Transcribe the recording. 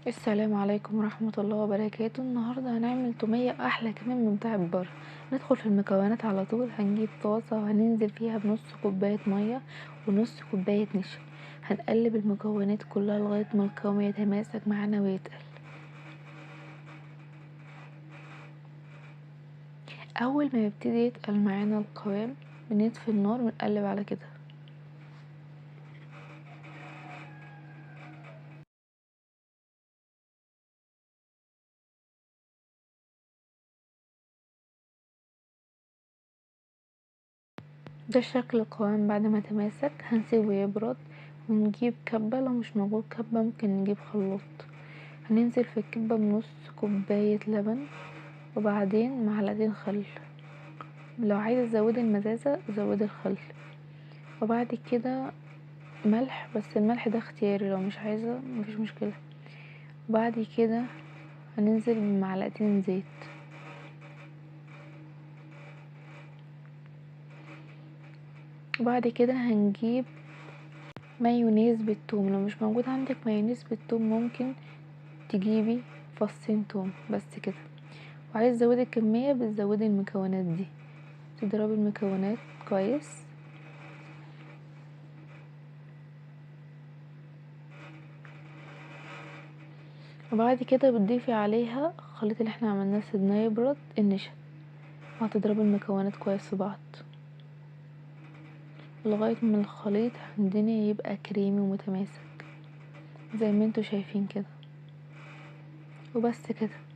السلام عليكم ورحمة الله وبركاته. النهاردة هنعمل تومية احلى كمان من بتاعة بره. ندخل في المكونات على طول. هنجيب طاسة وهننزل فيها بنص كوباية مية ونص كوباية نشا. هنقلب المكونات كلها لغاية ما القوام يتماسك معانا ويتقل. اول ما يبتدي يتقل معانا القوام بنطفي النار ونقلب على كده. ده شكل القوام بعد ما تماسك. هنسيبه يبرد ونجيب كبة، لو مش موجود كبة ممكن نجيب خلاط. هننزل في الكبة بنص كوباية لبن وبعدين معلقتين خل. لو عايزة تزودي المزازة زودي الخل. وبعد كده ملح، بس الملح ده اختياري، لو مش عايزة مفيش مشكلة. وبعد كده هننزل بمعلقتين زيت. وبعد كده هنجيب مايونيز بالثوم. لو مش موجود عندك مايونيز بالثوم ممكن تجيبي فصين توم بس كده. وعايز تزودي الكمية بتزودي المكونات دي. تضربي المكونات كويس. وبعد كده بتضيفي عليها الخليط اللي احنا عملناه، سيبناه يبرد، النشا. وهتضربي المكونات كويس في بعض لغاية ما الخليط عندنا يبقى كريمي ومتماسك زي ما انتوا شايفين كده. وبس كده.